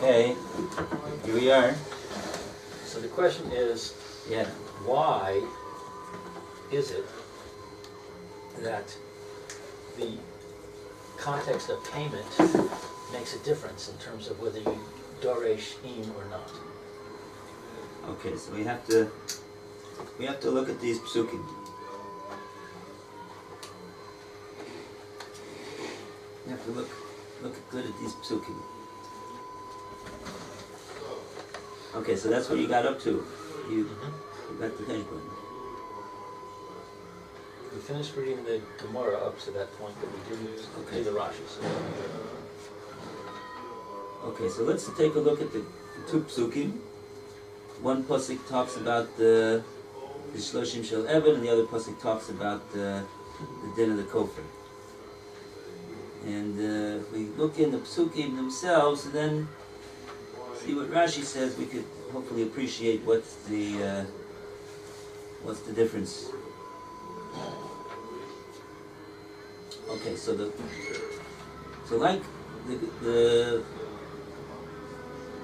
Okay, here we are. So the question is, Yeah. why is it that the context of payment makes a difference in terms of whether you doresh im or not? Okay, so we have to look at these psukim. We have to look good at these psukim. Okay, so that's what you got up to. You got the Heshbon. We finished reading the Gemora up to that point, but we didn't do the Rashi. So. Okay, so let's take a look at the two psukim. One pasuk talks about the shloshim shel Eved, and the other pasuk talks about the din of the kofar. And if we look in the psukim themselves, and then see what Rashi says, we could hopefully appreciate what's the difference. Okay, so like the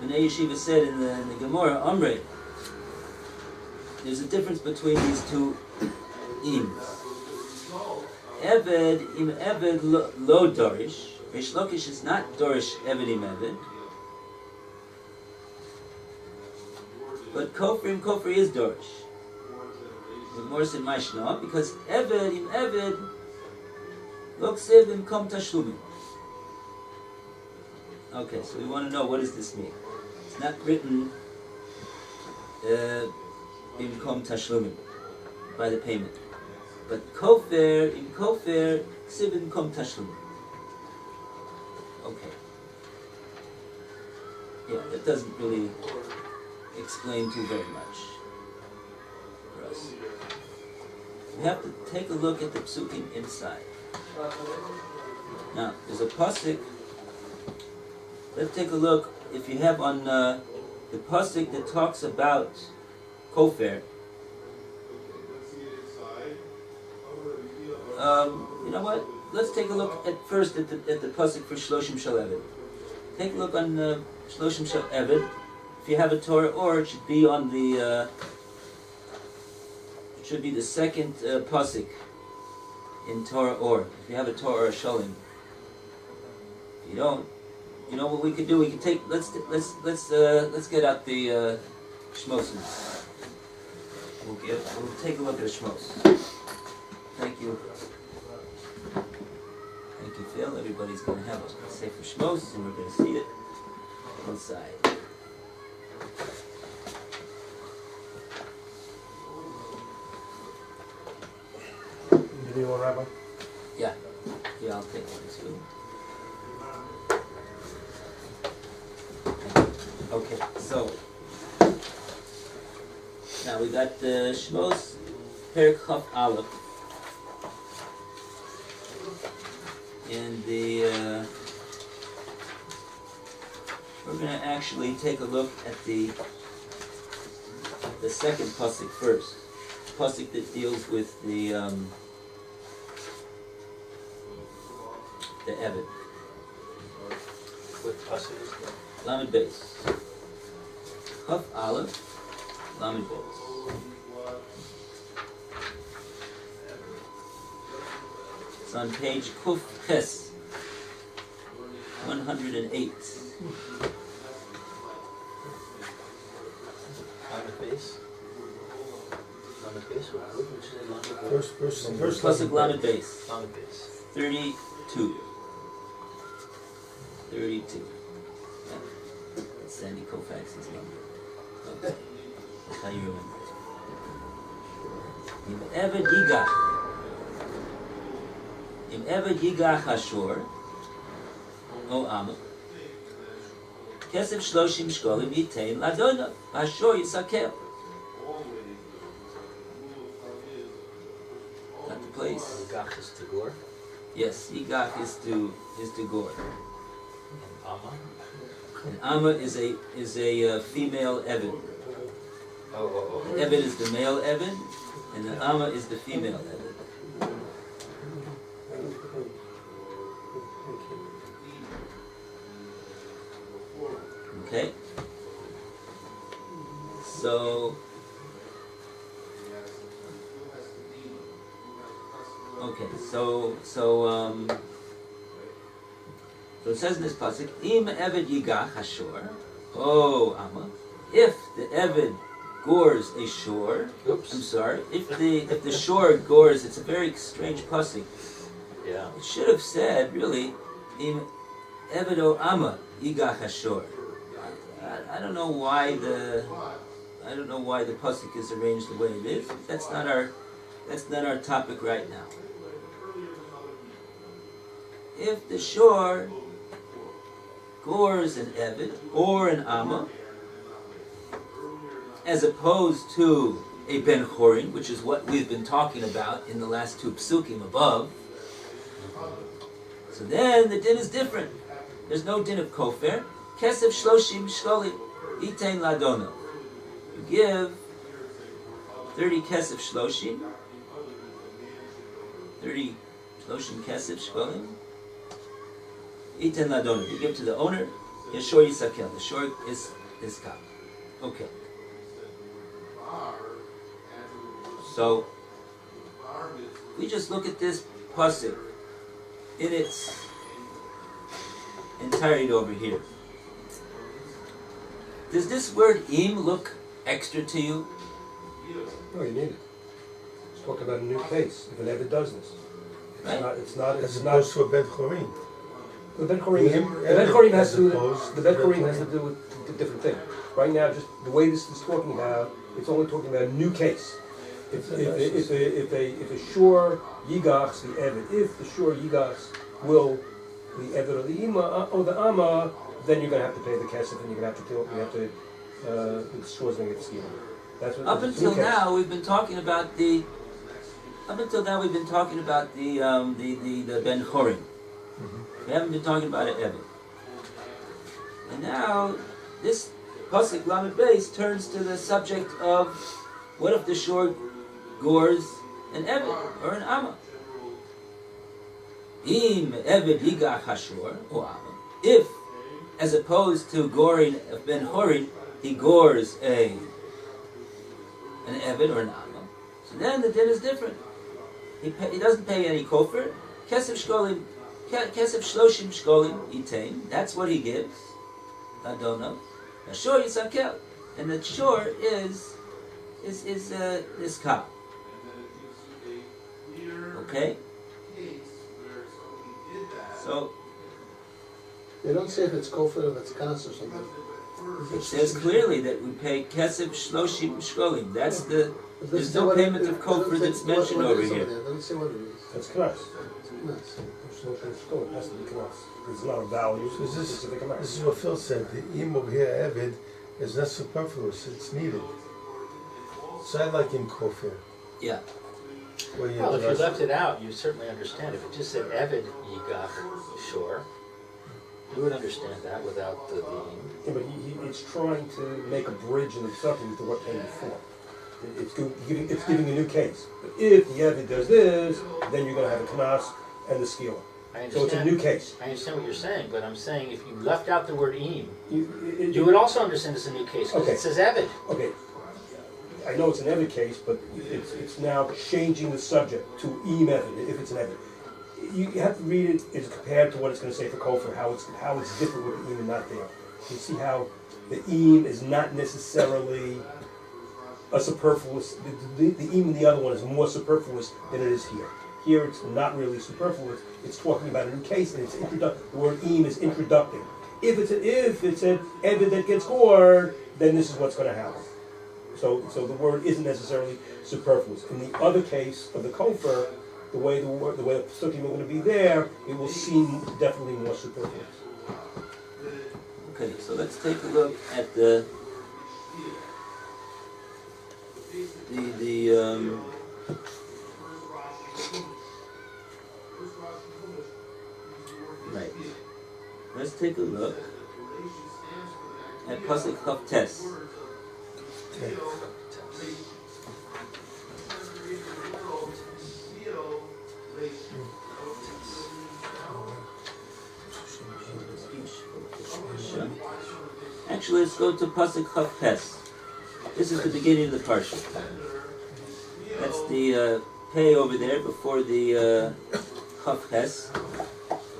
Bnei Yeshiva said in the Gemora, Amre, there's a difference between these two ims. Eved im Eved lo dorish. Reish Lakish is not dorish Eved im Eved. But Kofar is dorish. With Morris and Maishna, because Eved im Eved lo ksiv im kom tashlumim. Okay, so we want to know, what does this mean? It's not written in kom tashlumim, by the payment. But kofer, ksiv in kom tashlumim. Okay. Yeah, that doesn't really explain too very much for us. We have to take a look at the psukim inside. Now, there's a pasuk. Let's take a look, if you have on the pasuk that talks about kofar. You know what? Let's take a look at first at the pasuk for shloshim shel Eved. Take a look on shloshim shel Eved. If you have a Torah, or it should be on the second pasuk in Torah, or if you have a Torah or a Sholim. If you don't, you know what we could do? We could take. Let's get out the Shmos. We'll take a look at Shmos. Thank you. Thank you, Phil. Everybody's going to have a Sefer Shmos, and we're going to see it inside. Do you want Rabbi? Yeah, I'll take one too. Okay, so now we got the Shmos Perek Chaf Aleph, and we're going to actually take a look at the second pasuk first, pasuk that deals with the Eved. What pasuk is that? Lamed Beis. Chaf Aleph, Lamed Beis. It's on page Kuf Ches, 108. Lamed Beis? Lamed Beis? What did you say? Lamed Beis? First Pasuk Lamed Beis. Lamed Beis. 32. 32. Yeah. That's Sandy Koufax's number. Okay. That's how you remember it. Im Eved Yigach Hashor, O Amma, Kesef Shloshim Shkolim Yitein Ladona, Hashor Yisakel. Got the place. Gach is to Gor. Yes, Yigach is to Gor. Amma. And Amma is a female Eved. Oh. The Eved is the male Eved, and the Amma is the female Eved. Okay. So. Okay. So it says in this pasuk, Im Eved Yigach Hashor, oh Amma, if the Eved gores a shore, Oops. I'm sorry, if the shore gores, it's a very strange pasuk. Yeah. It should have said really, Im Eved O Amma Yigach Hashor. I don't know why the pasuk is arranged the way it is. That's not our topic right now. If the shore gores an Eved or an Amma, as opposed to a Ben Chorin, which is what we've been talking about in the last two psukim above, so then the din is different. There's no din of kofer. Kesef shloshim shkolim itein ladono. You give 30 kesef shloshim, 30 shloshim kesef shkolim, itein ladono. You give to the owner. Yeshor yisakel. The shor is kap. Okay. So we just look at this pasuk in its entirety over here. Does this word im look extra to you? No, you need it. Let's talk about a new case. If it ever does this, Right. It's not. As opposed to a Ben Chorin. The Ben Chorim has to do with a different thing. Right now, just the way this is talking about, it's only talking about a new case. If a shore yigachs the eved, if the shore yigachs will the eved or the ima or the ama, then you're going to have to pay the kesef and you're going to have to kill. You have to the shore's going to get steamed. That's what. Up until now, we've been talking about the. Up until now, we've been talking about the Ben Chorim. We haven't been talking about an Eved. And now, this pasuk Lamed Beis turns to the subject of what if the shore gores an Eved or an Amma? Im Eved Yigach Hashor or Amma. If, as opposed to goring a Ben Chorin, he gores an Eved or an Amma, so then the din is different. He doesn't pay any kofar. Kesef shloshim shkolim yitain. That's what he gives. I don't know. Shor yisakel, and the shor is cow. Okay. So They don't say if it's kofar or if it's kas or something. it says clearly that we pay kesef shloshim shkolim. That's the. There's no payment of kofar that's mentioned over here. Doesn't say what it is. That's knas. Nice. It has to be knas. There's not a value. So this specific amount. is what Phil said. The im over here, Eved, is not superfluous. It's needed. So I like in kofir. Yeah. Well, you Well, if you left it out, you certainly understand. If it just said Eved Yigach Shor, you would understand that without the Yeah, but it's trying to make a bridge in the subject to what came before. It's giving a new case. But if the Eved does this, then you're going to have a knas and the skila. I So it's a new case. I understand what you're saying, but I'm saying if you left out the word im, You you would also understand it's a new case because Okay. it says Eved. Okay, I know it's an Eved case, but it's now changing the subject to Eved, if it's an Eved. You have to read it as compared to what it's going to say for Kofar, how it's different with the and not there. You see how the is not necessarily a superfluous, the and the other one is more superfluous than it is here. Here it's not really superfluous, it's talking about a new case, and it's the word is introducing. If it's an Eved that gets gored, then this is what's going to happen. So the word isn't necessarily superfluous. In the other case of the kofar, the way the psukim are going to be there, it will seem definitely more superfluous. Okay, so let's take a look at the right. Let's take a look at pasuk Chav Tes. Actually, let's go to Pasuk Chaf Ches. This is the beginning of the parsha. That's the pay over there before the Chaf Ches.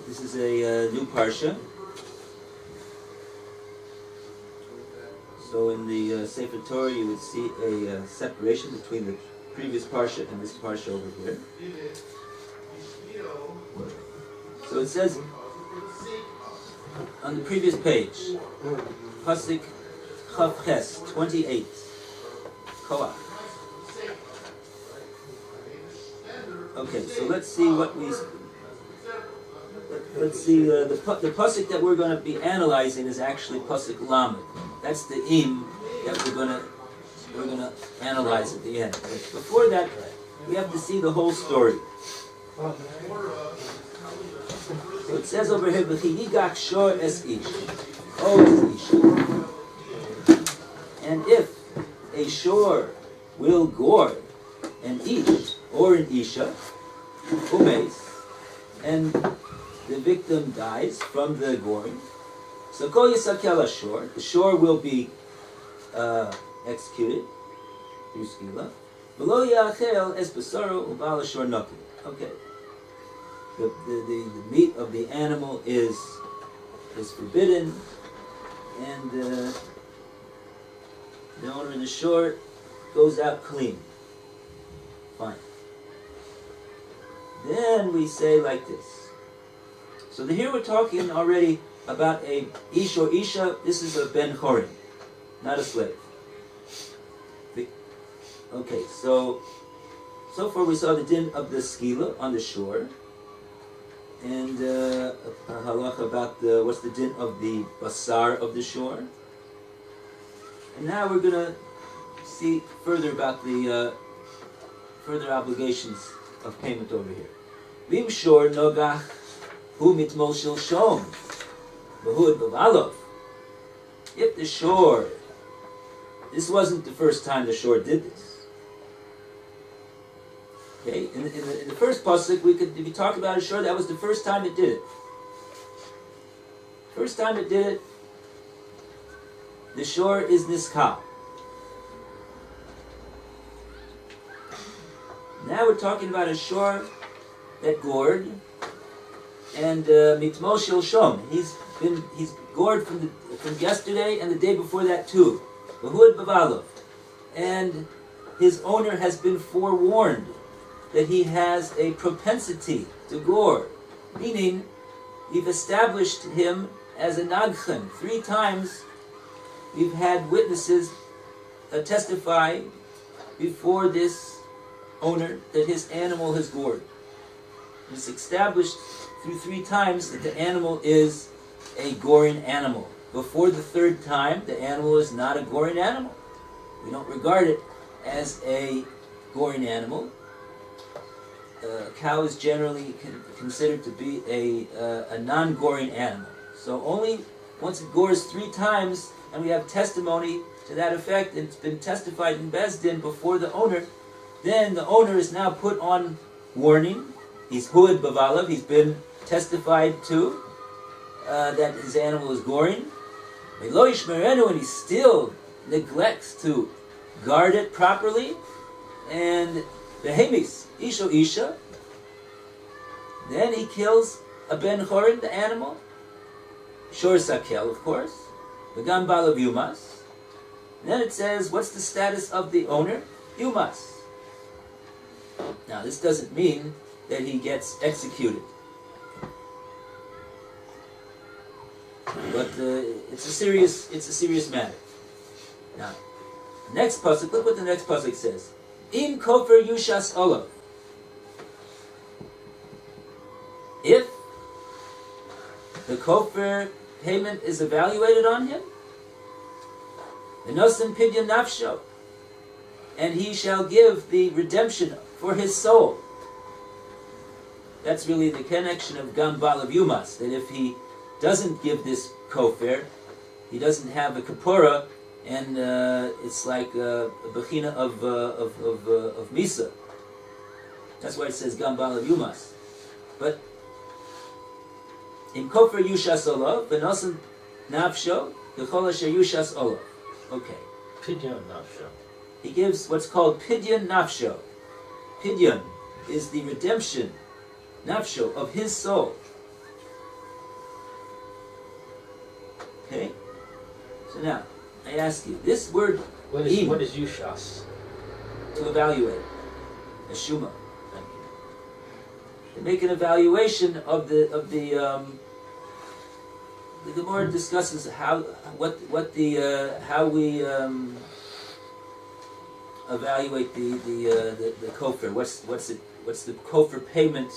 This is a new parsha. So in the Sefer Torah, you would see a separation between the previous parsha and this parsha over here. So it says on the previous page, Pasuk Chaf Ches 28, Koach. Okay, so let's see what we. Let's see. The pasuk that we're going to be analyzing is actually pasuk Lamed. That's the im that we're going to analyze at the end. But before that, we have to see the whole story. So it says over here, "V'chiyigach shor es ish, o es isha." And if a shor will gore an ish or an isha, umeis, and the victim dies from the goring, so kol yisakel ashor, the shor will be executed through skila. V'lo ya'achel es basaro u'bal ashor naki. Okay. The meat of the animal is forbidden, and the owner of the shor goes out clean. Fine. Then we say like this. So here we're talking already about a ish or isha. This is a ben chorin, not a slave. Okay, so far we saw the din of the skila on the shore, and a halacha about what's the din of the basar of the shore. And now we're going to see further about the further obligations of payment over here. Vim shor nogach hu mitmol shel shom v'hu b'valov. If the shore, this wasn't the first time the shore did this. Okay, in the first pasuk, if you talk about a shore, that was the first time it did it. First time it did it, the shore is niskal. Now we're talking about a shore that gored, and mitmol shel shom. He's gored from yesterday and the day before that too. V'huad b'valov, and his owner has been forewarned that he has a propensity to gore, meaning we've established him as a nagchen. 3 times we've had witnesses testify before this owner that his animal has gored. It's established through 3 times that the animal is a goring animal. Before the 3rd time, the animal is not a goring animal. We don't regard it as a goring animal. Cow is generally considered to be a non-goring animal. So only once it gores 3 times, and we have testimony to that effect, and it's been testified in Beis Din before the owner, then the owner is now put on warning. He's huad b'valov, he's been testified to that his animal is goring. And he still neglects to guard it properly. And behemis, isho isha, then he kills a ben chorin, the animal. Shor sakel, of course. V'gam balav yumas. Then it says, what's the status of the owner? Yumas. Now, this doesn't mean that he gets executed. But it's a serious matter. Now, next pasuk. Look what the next pasuk says. Im kofer yushas olav. If the kofer payment is evaluated on him, v'nosim pidyon nafsho, and he shall give the redemption for his soul. That's really the connection of gam balav yumas. That if he doesn't give this kofer, he doesn't have a kapora, and it's like a bechina of misa. That's why it says gam balav yumas. But in kofer yushas olav v'nosim nafsho, Kechol asher yushas olav. Okay. Pidyon nafsho. He gives what's called pidyon nafsho. Pidyon is the redemption, nafsho, of his soul. Okay? So now, I ask you, this word What is Yushas? to evaluate, a shuma. Thank you. To make an evaluation of the Gemora discusses how we evaluate the kofar. What's the kofar payment?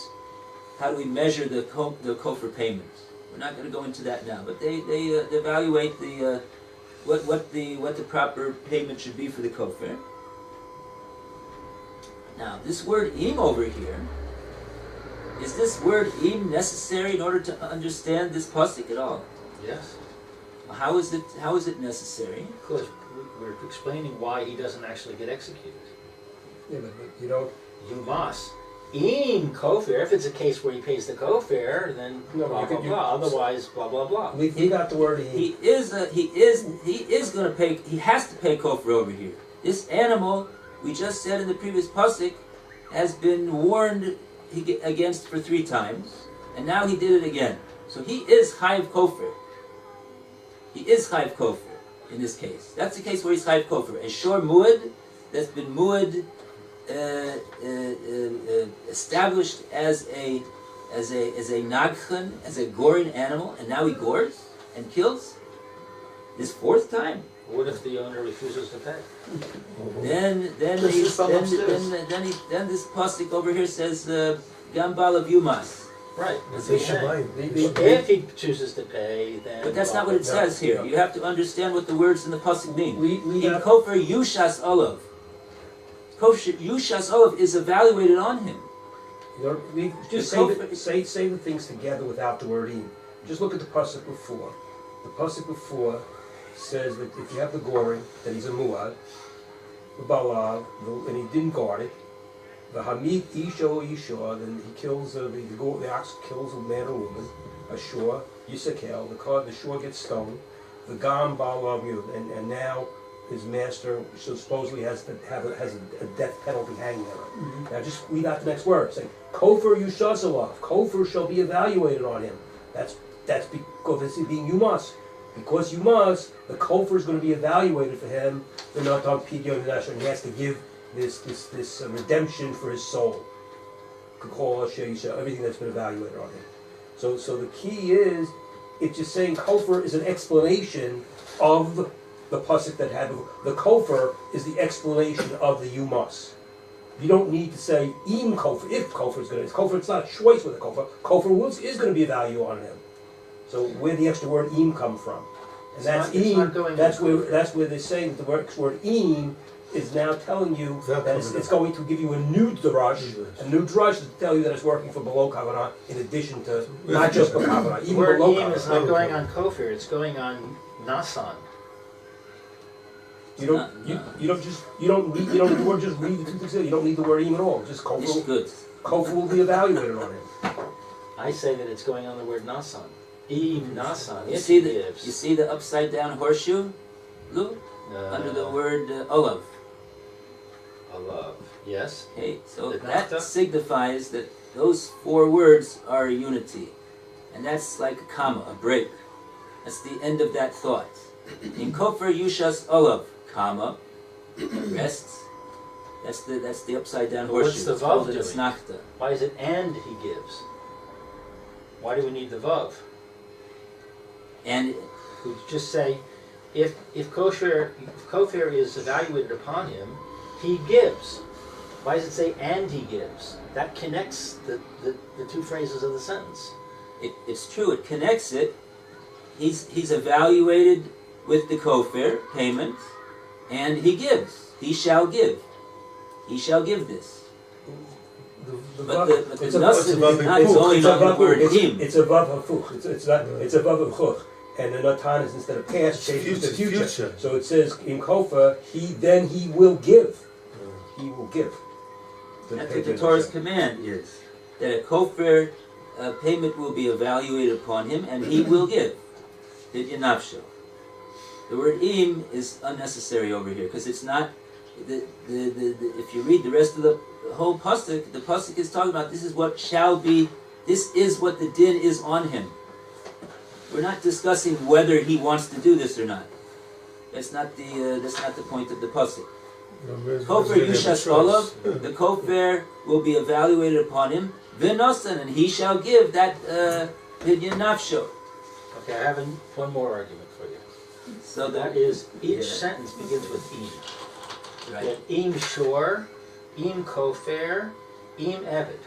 How do we measure the kofar payment? We're not going to go into that now, but they evaluate what the proper payment should be for the kofar. Now, this word im over here, is this word im necessary in order to understand this pasuk at all? Yes. How is it necessary? Because we're explaining why he doesn't actually get executed. Yeah, but you don't. You must. In kofir, if it's a case where he pays the kofir, then No, blah you blah could- blah. Otherwise, blah blah blah. We got the word He is going to pay. He has to pay kofar over here. This animal, we just said in the previous pasuk, has been warned against for 3 times, and now he did it again. So he is chayiv kofar. He is chayiv kofar in this case. That's the case where he's chayiv kofar. A shor muad that's been muad established as a nagchen, as a goring animal, and now he gores and kills this 4th time. What if the owner refuses to pay? Then Just he, fell upstairs. then this pasuk over here says gambal of yumas. Right. That's That's a what I'm shamayim. saying. If he chooses to pay, then. But that's not what it No, says here. no. You have to understand what the words in the pasuk mean. We In got. kofar yushas olav. Kofar yushas olav is evaluated on him. You know, we just The say the things together without the word in. Just look at the pasuk before. The pasuk before says that if you have the goring, that he's a muad, the balav, and he didn't guard it. The hamid isha or isha, then he kills the ox kills a man or woman. A shore, yisakel, the shore gets stoned. The gam balav yud, and now his master supposedly has a death penalty hanging on him. Mm-hmm. Now just read out the next word. Say, Kofar Yushasalav. Kofar shall be evaluated on him. That's because he's being Yumas. Because Yumas, the Kofar is going to be evaluated for him. The Natan Pidyon Nash, and he has to give this redemption for his soul. Everything that's been evaluated on him. So the key is, it's just saying Kofar is an explanation of the pasuk that had the kofar is the explanation of the yumas. You don't need to say im kofar if kofar is going to. Kofar, it's not a choice with a kofar. Kofar is going to be a value on him. So where the extra word im come from, and that's im. That's where they're saying that the word im is now telling you that it's going to give you a new drush. A new drush to tell you that it's working for below kavanah in addition to not just for kavanah, The even word below im is kavanah. not going on kofir, it's going on nasan. You don't just read the word. Just read the 2 things. You don't need the word im at all. Just It's kofar. good. Kofar will be evaluated on him. I say that it's going on the word nasan. Im nasan. You If see he the gives. upside down horseshoe, Lou, under the word olav. Alav. Yes. Okay, so The that nafta? signifies that those 4 words are a unity, and that's like a comma, a break. That's the end of that thought. In kofar yushas olav, comma, rests. That's the upside down horseshoe. What's the It's called vav an doing? asnachta. Why is it and he gives? Why do we need the vav? And We just say, if kofir is evaluated upon him, he gives. Why does it say and he gives? That connects the 2 phrases of the sentence. it's true. It connects it. He's evaluated with the kofir payment, and he gives. He shall give. He shall give this. But the It's a nusach is vav not hafuch. going on the word him. It's a vav hafuch. It's a vav hafuch. And the natan is instead of past, changes to future. Future. So it says in kofa, he will give. He will give. That's what the Torah's command is. That a kofir payment will be evaluated upon him, and he will give. Pidyon nafsho. The word im is unnecessary over here because it's not. If you read the rest of the whole pasuk, the pasuk is talking about this is what shall be. This is what the din is on him. We're not discussing whether he wants to do this or not. That's not the point of the pasuk. Kofer yushas olav, the kofer will be evaluated upon him. V'nosan, and he shall give that pidyon nafsho. Okay, I have one more argument for you. So That is, each sentence begins with im. right. Im shor, im kofer, im eved.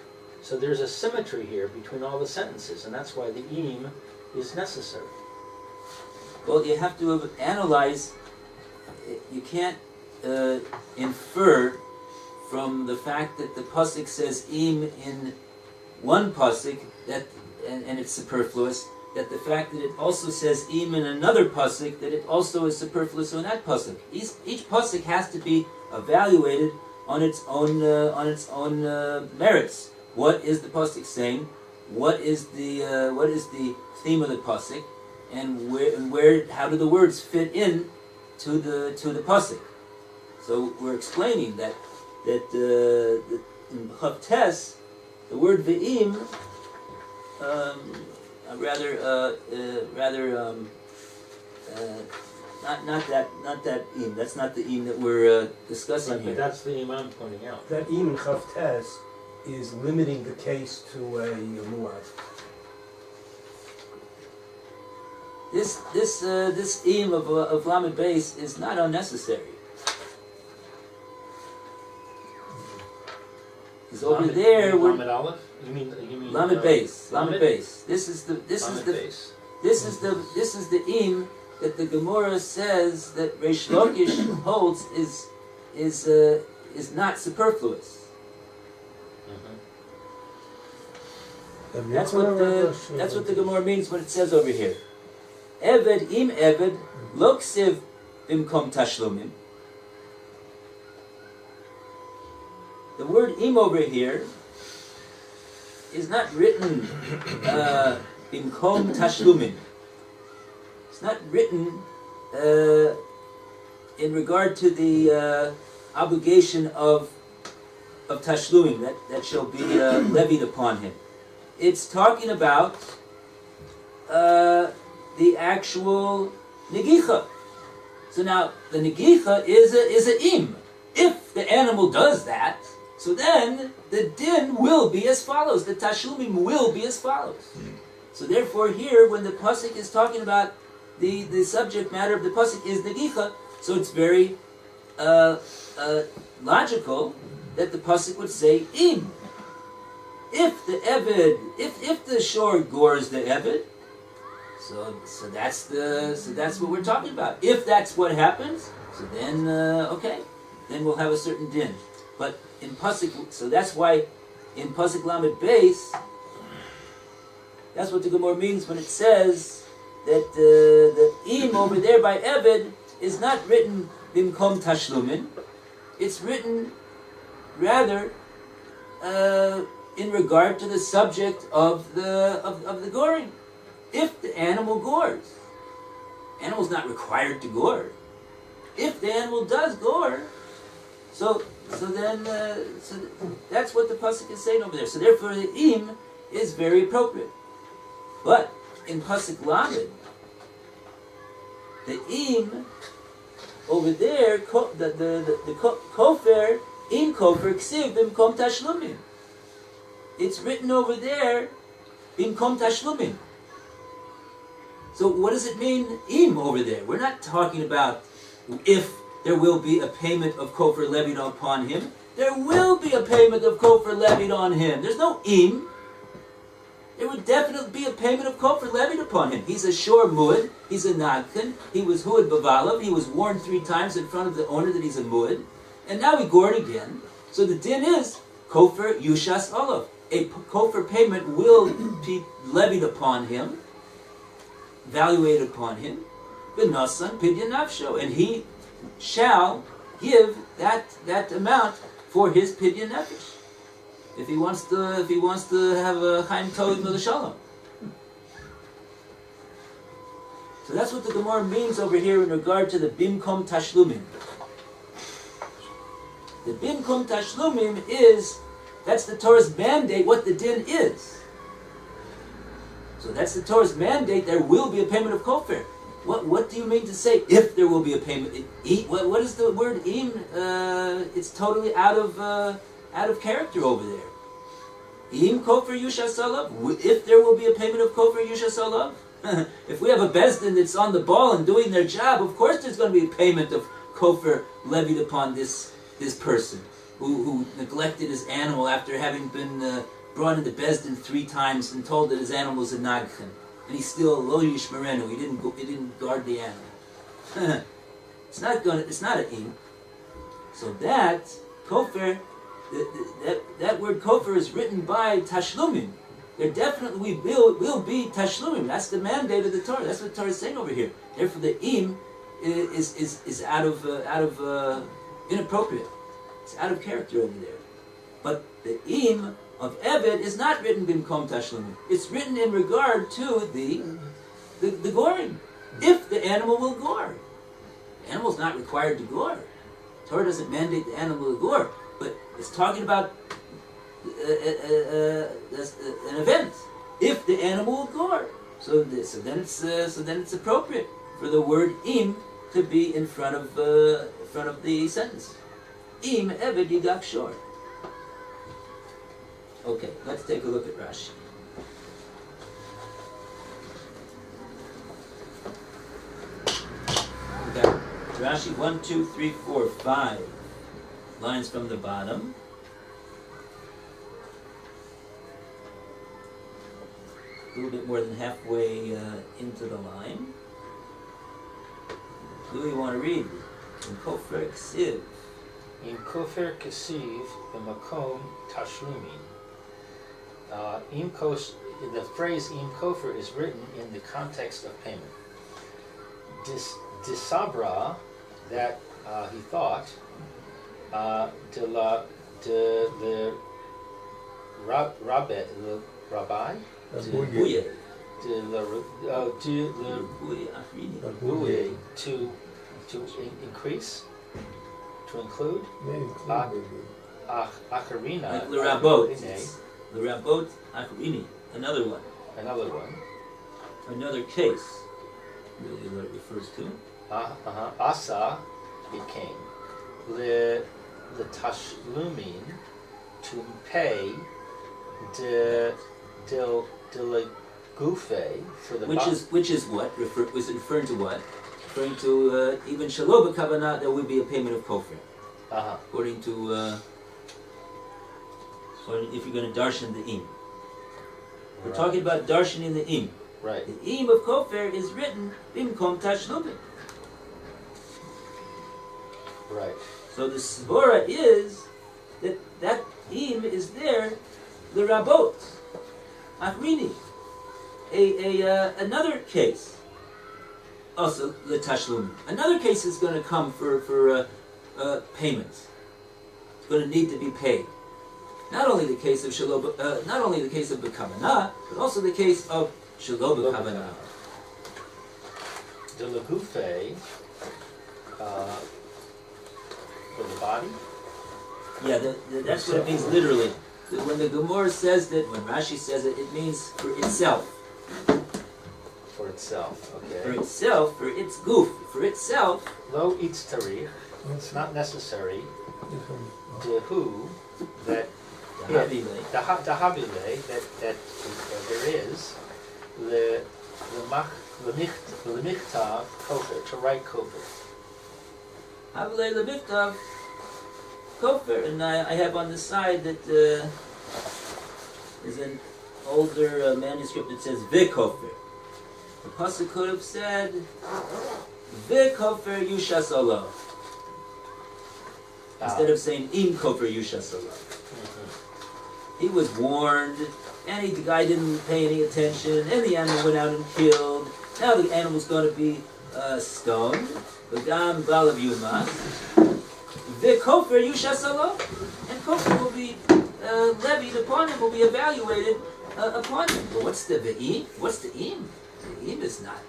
So there's a symmetry here between all the sentences, and that's why the im is necessary. Well, you have to analyze. You can't infer from the fact that the pasuk says im in one pasuk that and it's superfluous. That the fact that it also says im in another pasuk that it also is superfluous in that pasuk. Each pasuk has to be evaluated on its own merits. What is the pasuk saying? What is the theme of the pasuk? And where how do the words fit in to the pasuk? So we're explaining that in Chavtes, the word ve'im, not that im. That's not the im that we're discussing Right, here. but that's the im I'm pointing out. That im in Chavtes is limiting the case to a muad. This im of Lamed Beis is not unnecessary. Because over there we're Lamed Aleph? You mean Lamed Beis. Lamed Lamed? Beis. This is the im that the Gemora says that Reish Lakish holds is not superfluous. That's what the Gemara means when it says over here. Eved im eved lo ksiv bimkom tashlumim. The word im over here is not written bimkom tashlumim. It's not written in regard to the obligation of tashlumim that shall be levied upon him. It's talking about the actual negicha. So now the negicha is a im. If the animal does that, so then the din will be as follows. The tashlumim will be as follows. So therefore, here when the pasuk is talking about the subject matter of the pasuk is negicha, so it's very logical that the pasuk would say im. If the eved, if the shore gores the eved, so that's what we're talking about. If that's what happens, so then okay, then we'll have a certain din. But in pasuk, so that's why in pasuk Lamed Beis, that's what the Gemara means when it says that the im over there by eved is not written bimkom tashlumin. It's written rather in regard to the subject of the goring. If the animal gores, animal's not required to gore. If the animal does gore, so then that's what the pasuk is saying over there. So therefore, the im is very appropriate. But in pasuk lamed, the im over there, the kofer im kofer ksiv bimkom tashlumim. It's written over there bimkom tashlumim. So what does it mean, im, over there? We're not talking about if there will be a payment of kofer levied upon him. There will be a payment of kofer levied on him. There's no im. There would definitely be a payment of kofer levied upon him. He's a shor muad. He's a nadkan. He was huad bavalav. He was warned 3 times in front of the owner that he's a muad. And now he gored again. So the din is kofer yushas olav. A kofer payment will be levied upon him, evaluated upon him, b'nasan pidyon nafsho, and he shall give that amount for his pidyon nefesh. If he wants to have a chaim tov l'shalom. So that's what the Gemara means over here in regard to the bimkom tashlumim. The bimkom tashlumim that's the Torah's mandate, what the din is. So that's the Torah's mandate, there will be a payment of kofar. What do you mean to say, if there will be a payment? What is the word im? It's totally out of character over there. Im kofar yushas alav. If there will be a payment of kofar yushas alav. If we have a bezdin that's on the ball and doing their job, of course there's going to be a payment of kofar levied upon this person who neglected his animal after having been brought into bezdin 3 times and told that his animal is a nagchen, and he's still lo yishmerenu. He didn't guard the animal. It's not an im. So that kofar, that word kofar is written by tashlumim. There definitely will be tashlumim. That's the mandate of the Torah. That's what the Torah is saying over here. Therefore, the im is out of inappropriate. It's out of character over there. But the im of Eved is not written bimkom tashlumim. It's written in regard to the goring. If the animal will gore, the animal's not required to gore. The Torah doesn't mandate the animal to gore, but it's talking about an event. If the animal will gore, so then it's appropriate for the word im to be in front of the sentence. Im eved yigak shor. Okay, let's take a look at Rashi. We got Rashi 1, 2, 3, 4, 5 lines from the bottom. A little bit more than halfway into the line. Who do you want to read? In Kofar Ksiv. In Kofar Ksiv, b'makom tashlumin. The phrase im kofar is written in the context of payment. Disabra, that he thought, the rabbi, to increase, to include, acharina, The Rabot Achrini, another one. Another case, really what it refers to. Asa became the tashlumin, to pay the gufe for the which is what was it referring to what? Referring to even shaloba kavanah, there would be a payment of kofar. According to or if you're going to darshan the im. We're talking about darshaning the im. Right. The im of kofar is written bimkom tashlumim. Right. So the svora is that im is there, the rabot, achrini. Another case, also the tashlumim. Another case is going to come for payments. It's going to need to be paid. Not only the case of not only the case of b'kavanah, but also the case of shelo b'kavanah. The lagufe for the body. Yeah, that's what it means literally. When the Gemora says that, when Rashi says it, it means for itself. For itself, okay. For itself, for its goof, for itself. Lo itz tarich, it's not necessary. The who that. The habile that there is the michtav kofar, to write kofar. Habile the michtav kofar, and I have on the side that is an older manuscript that says v'kofar. The pasuk could have said v'kofar yushas olav instead of saying im kofar yushas olav. He was warned, and the guy didn't pay any attention, and the animal went out and killed. Now the animal's going to be stoned. V'gam balav yuma. V'kofar yushas olav. And kofar will be levied upon him, will be evaluated upon him. But what's the ve'im? What's the im? im is not.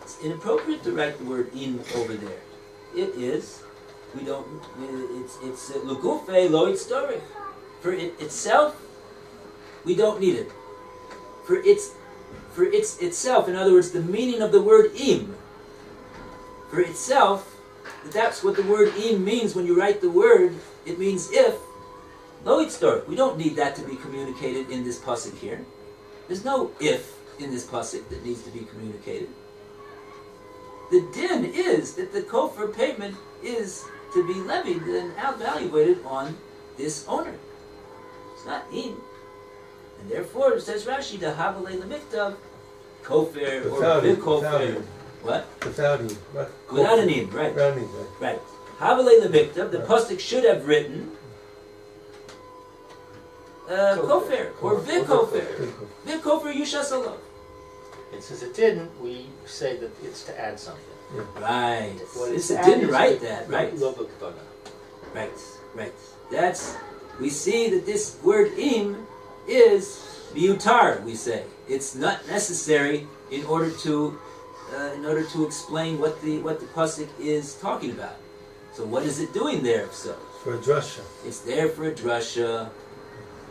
It's inappropriate to write the word im over there. It is. We don't. It's lugufe lo itztorich. For it itself, we don't need it. For its itself, in other words, the meaning of the word im. For itself, that's what the word im means when you write the word. It means if. Lo itztorich. We don't need that to be communicated in this pasuk here. There's no if in this pasuk that needs to be communicated. The din is that the kofar payment is to be levied and evaluated on this owner. It's not im. And therefore, it says Rashi, the havalei lemiktav, kofar or bikofar. What? Without im. Without an im, right. Without im, Right. Havalei lemiktav, the pasuk should have written kofar or bikofar. Bikofar yushasalo. And since it didn't, we say that it's to add something. Right. What This it's it didn't added write is that, right. lo b'kavana. Right. That's, we see that this word im is miutar, we say. It's not necessary in order to explain what the pasuk is talking about. So what is it doing there? So For a drasha. it's there for a drasha,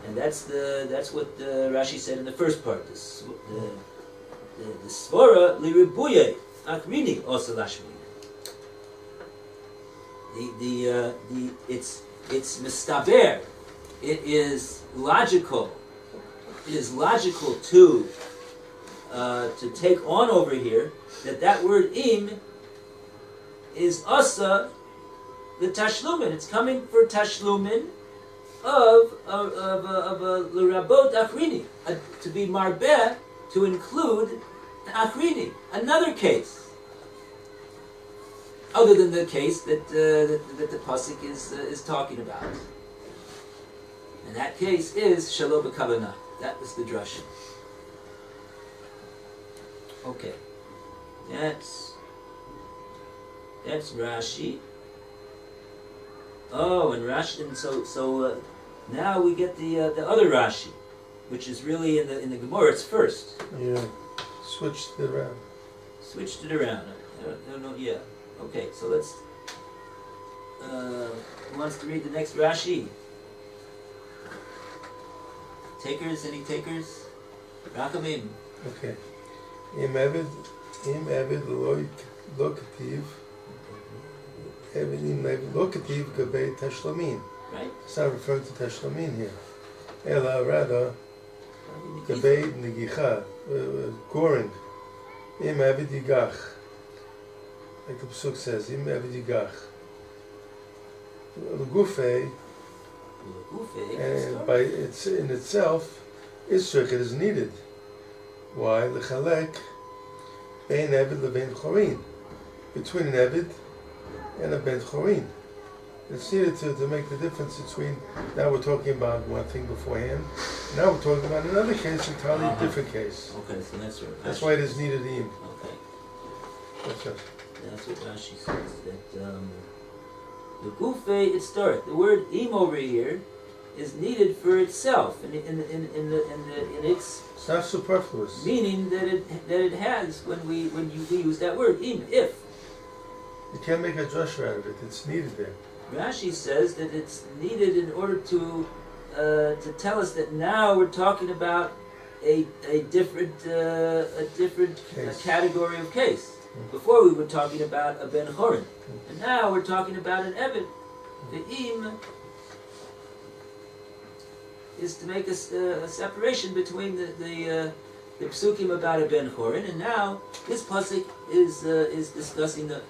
and that's what Rashi said in the first part. The svara liribuye akrini also lashmi. It's mistaber. It is logical. It is logical to take on over here that word im is asa the tashlumin. It's coming for tashlumin of l'rabot achrini, to be marbeh, to include achrini, another case, other than the case that the pasuk is talking about. And that case is shalom b'kavanah. That was the drasha. Okay, that's Rashi. Oh, and Rashi, and so now we get the other Rashi, which is really in the Gemora. It's first. Yeah. Switched it around. Switched it around. I don't know. Yeah. Okay. So let's. Who wants to read the next Rashi? Takers? Any takers? Rakamim. Okay. Im Evid lo kativ. Im Evid lo kativ gabei tashlomin. Right. It's not referring to tashlomin here. Ela rather gabei negicha, goring. Im Evid yigach. Like the pasuk says, Im Evid yigach. L'gufei, and by its in itself, Israel is needed. Why? L'chalek bein Evid lebein chorin, between an Evid and a ben chorin. It's needed to make the difference between. Now we're talking about one thing beforehand. Now we're talking about another case, entirely different case. Okay, so that's right. That's why it is needed im. Okay. That's it. That's what Rashi says. That the gufe itztorich, the word im over here, is needed for itself, in its It's not superfluous. meaning that it has when we use that word im. If You can't make a drasha out of it. It's needed there. Rashi says that it's needed in order to tell us that now we're talking about a different Case. category of case. Before we were talking about a ben chorin, and now we're talking about an Evid. The im is to make a separation between the psukim about a ben chorin, and now this pasuk is discussing the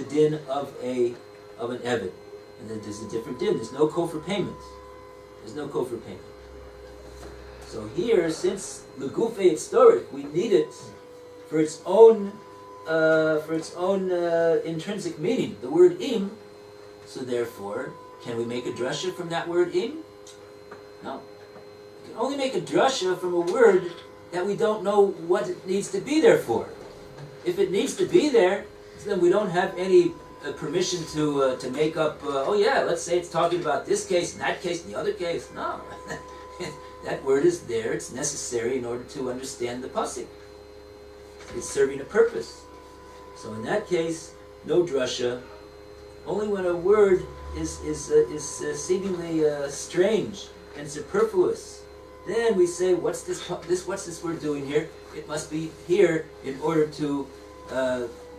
din of an Evid. And then there's a different din. There's no kofar payment. There's no kofar payment. So here, since legufe itztorich, we need it for its own intrinsic meaning, the word im. So therefore, can we make a drasha from that word im? No. We can only make a drasha from a word that we don't know what it needs to be there for. If it needs to be there, then we don't have any permission to make up. Let's say it's talking about this case and that case and the other case. No, That word is there, it's necessary in order to understand the pasuk. It's serving a purpose. So in that case, no drasha. Only when a word is seemingly strange and superfluous, then we say, what's this word doing here? It must be here in order to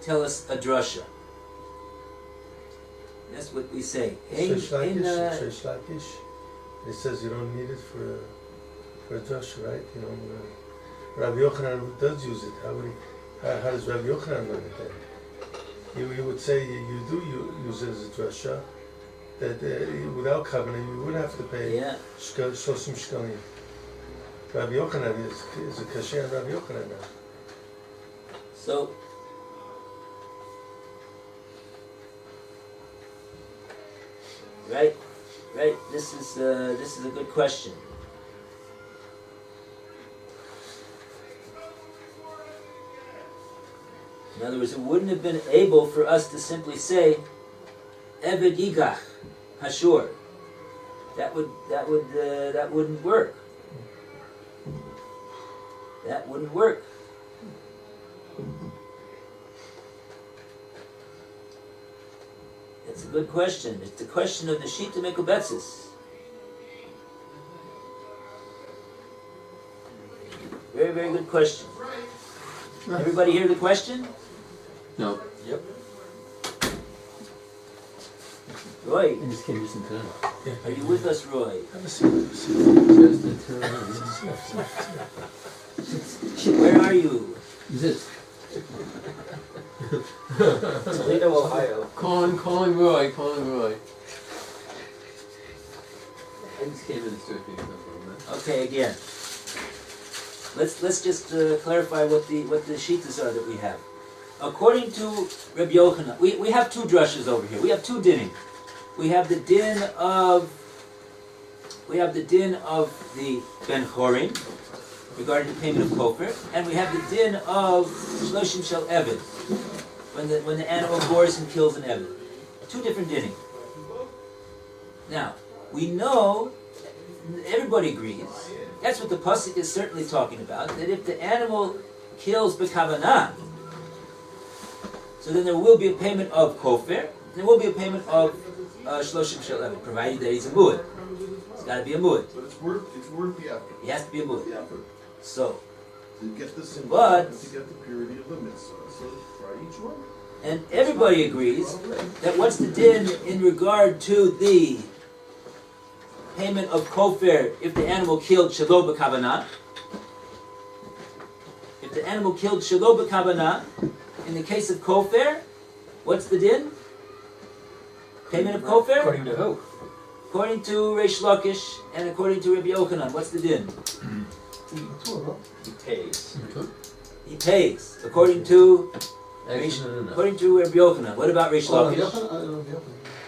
tell us a drasha. That's what we say. Sheish Lakish, it says you don't need it for a drasha, right? You know, Rabbi Yochanan does use it. How does Rabbi Yochanan learn it then? You would say you do use it as a drasha, that without covenant you wouldn't have to pay shosim shkalim. Rabbi Yochanan is a kasher on Rabbi Yochanan now. So, right. This is a good question. In other words, it wouldn't have been able for us to simply say Eved Yigach Hashur. That wouldn't work. That wouldn't work. It's a good question. It's the question of the Shita Mekubetzis. Very, very good question. Everybody hear the question? No. Yep. Roy, I just came just in time. are you with us, Roy? Have a seat. Just in time. Where are you? This. Toledo, Ohio. Calling Roy. I just came in and started picking up on that. Okay, again. Let's just clarify what the shitas are that we have. According to Reb Yochanan, we have two drushes over here. We have two dinning. We have the din of the Ben Chorin regarding the payment of kofar, and we have the din of Shloshim Shel Eved when the animal gores and kills an Eved. Two different dinning. Now we know, everybody agrees. That's what the pasuk is certainly talking about. That if the animal kills b'kavanah, so then there will be a payment of kofar. There will be a payment of shloshim shel eved, provided that he's a muad. It's got to be a muad. But it's worth the effort. He has to be a muad. The effort So, to get this in, But- to get the purity of the mitzvah. So try each one. and everybody agrees that what's the din in regard to the payment of kofar if the animal killed shelo b'kavanah? If the animal killed shelo b'kavanah, in the case of kofar, what's the din? Payment of kofar? According to who? According to Reish Lakish and according to Rabbi Yochanan, what's the din? He pays. He pays. According to Actually, no. according to Rabbi Yochanan. What about Reish Lakish? Yochanan.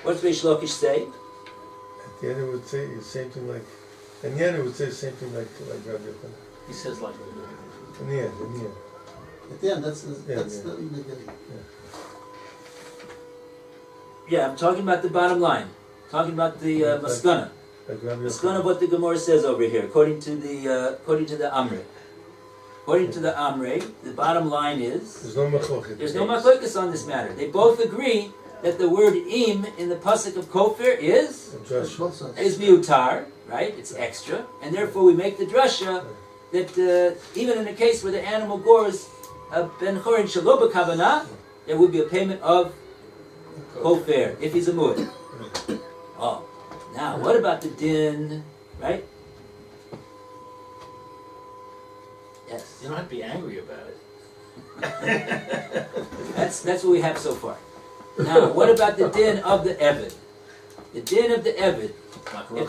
What's Reish Lakish say? At the end it would say the same thing like, in the end it would say the same thing like Rabbi Yochanan. He says like, In the end. At the end, that's the Yeah. beginning. Yeah, I'm talking about the bottom line. Talking about the maskana. Like Rabbi Maskana of Yochanan. what the Gemora says over here, according to the Amre. According to the Amre, the bottom line is There's no machloket. there's no machlokas on this matter. They both agree that the word im in the pasuk of kofar is That's both sides. miutar, right? It's extra, and therefore we make the drasha that even in a case where the animal gores a ben chorin shelo b'kavanah, there would be a payment of kofar if he's a muad. Oh, now what about the din, right? Yes, you don't have to be angry about it. that's what we have so far. Now, what about the din of the eved? The din of the eved. If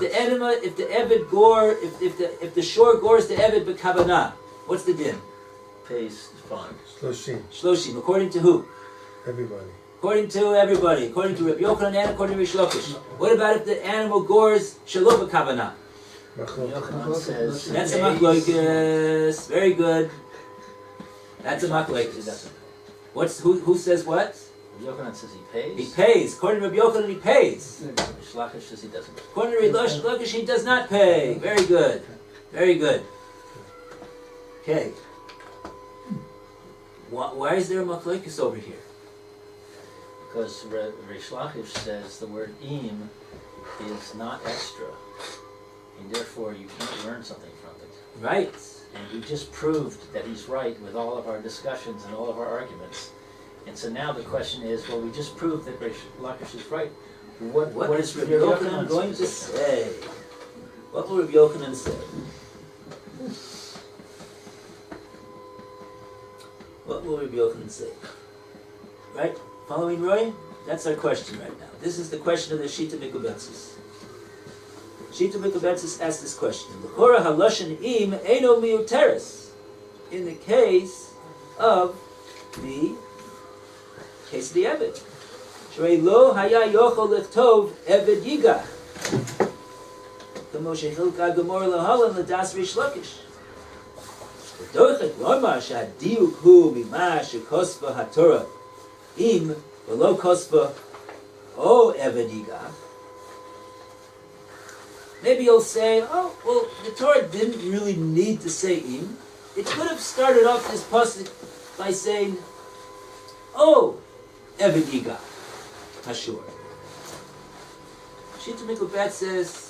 the eved gore, if the shore gores the eved b'kavanah, what's the din? Pays fine. Shloshim. According to who? Everybody. According to everybody. According to Rabbi Yochanan and according to Rish Lakish. What about if the animal gores shelo b'kavanah? Machloket. Yochanan says That's a pays. machlokes. Very good. That's a machlokes. Who says what? Yochanan says he pays. He pays. According to Rabbi Yochanan, he pays. Shlakish says he doesn't. According to Rish Lakish, he does not pay. Very good. Very good. Okay. Why is there a machlokes over here? Because Reish Lakish says the word im is not extra, and therefore you can't learn something from it. Right. And we just proved that he's right with all of our discussions and all of our arguments. And so now the question is, well, we just proved that Reish Lakish is right. What is Rabbi Rabbi Yochanan going to say? What will Rabbi Yochanan say? What will Rabbi Yochanan say? Right? Following Roy? That's our question right now. This is the question of the Shita Mikubetzis. Shita Mikubetzis asks this question. L'chora haloshen im eno miuteres. In the case of the Eved. Shrei lo haya yochol lechtov Eved yigach. Kamo shechilka Gemora lahalan l'das Reish Lakish. V'dorchet lomar sha'diuk hu mima shekosva haTorah im v'lo kosva o Eved yigach. Maybe you'll say, oh, well, the Torah didn't really need to say im. It could have started off this pasuk by saying, oh, Eved yigach, hashur. Shita Mikubet says,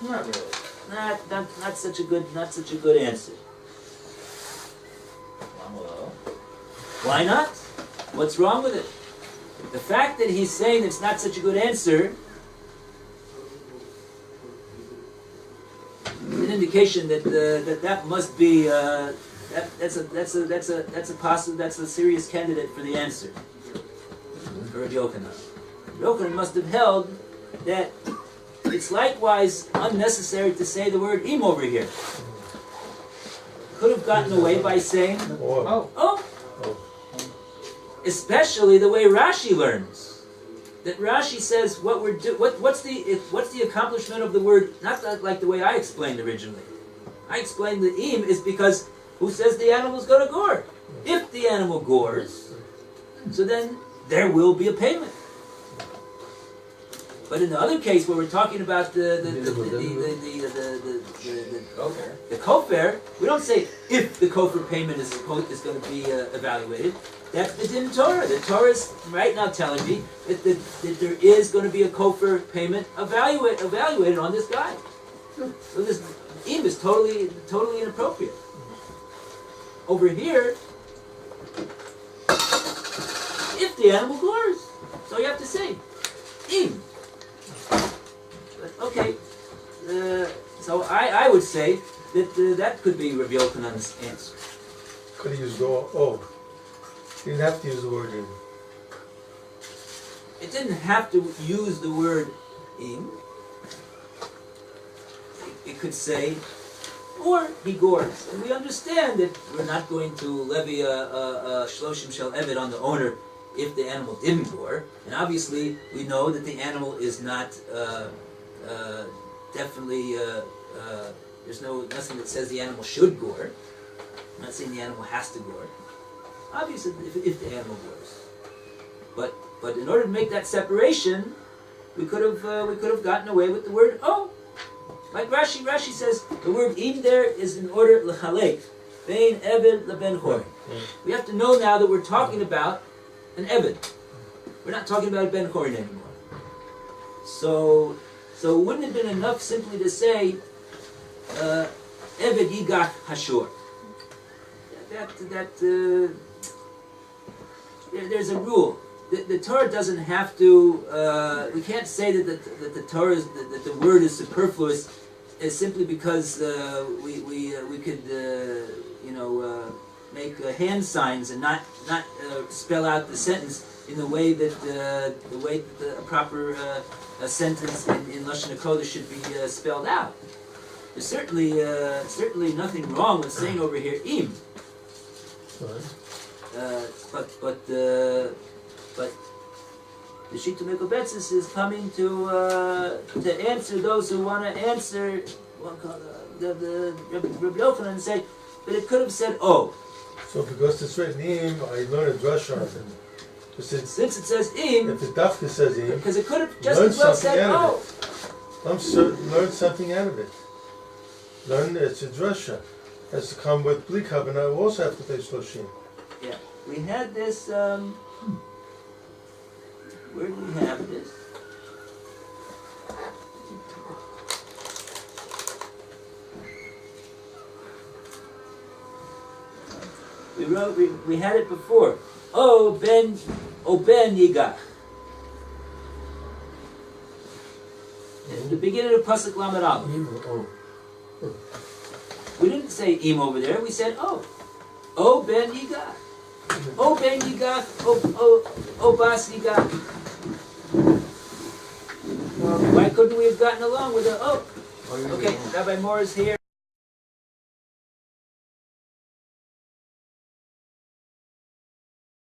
Not really. not such a good answer. Well, Why not? What's wrong with it? The fact that he's saying it's not such a good answer is an indication that that must be that's a serious candidate for the answer for Rabbi Yochanan. Rabbi Yochanan must have held that it's likewise unnecessary to say the word im over here. Could have gotten away by saying oh. Especially the way Rashi learns. That Rashi says what's the accomplishment of the word, not like the way I explained originally. I explained that im is because who says the animal's going to gore? If the animal gores, so then there will be a payment. But in the other case where we're talking about the kofar, we don't say if the kofar payment is going to be evaluated. That's the din Torah. The Torah is right now telling me that there is going to be a kofar payment evaluated on this guy. So this im is totally inappropriate. Over here, if the animal gores, so you have to say im. Okay, so I would say that that could be Rabbi Yochanan's answer. Could he use oh? He didn't have to use the word im. It didn't have to use the word im. It could say, or he gores. And we understand that we're not going to levy a shloshim shel eved on the owner if the animal didn't gore. And obviously, we know that the animal is not definitely. There's nothing that says the animal should gore. I'm not saying the animal has to gore. Obviously, if the animal gores. But in order to make that separation, we could have gotten away with the word oh. Like Rashi says, the word im there is in order lechalek, bein eved leben chor. We have to know now that we're talking about an eved. We're not talking about a ben chorin anymore. So wouldn't it have been enough simply to say eved yigach hashur? There's a rule. The Torah doesn't have to. We can't say that the Torah that the word is superfluous, simply because we could make hand signs and not spell out the sentence in the way that a proper sentence in Lashon HaKodesh should be spelled out. There's certainly nothing wrong with saying over here im. But the Shita Mikubetzis is coming to answer those who want to answer the Rabbi Yochanan and say, but it could have said oh. So because it's written im, I learned a drasha. Since it says im, if the dafka says im, because it could have just as well said oh. Learn something out of it. Learn it's a drasha. Has to come with Bli Kavanah, we also have to pay Shloshim. Yeah. We had this, where did we have this? We had it before. Oh Ben Yigach. At the beginning of Pasuk Lamed Aleph. We didn't say Im over there, we said Oh Ben Yigach. Oh Ben Yigach, oh Bas Yigach. Why couldn't we have gotten along with the oh? Okay, Rabbi Moore is here.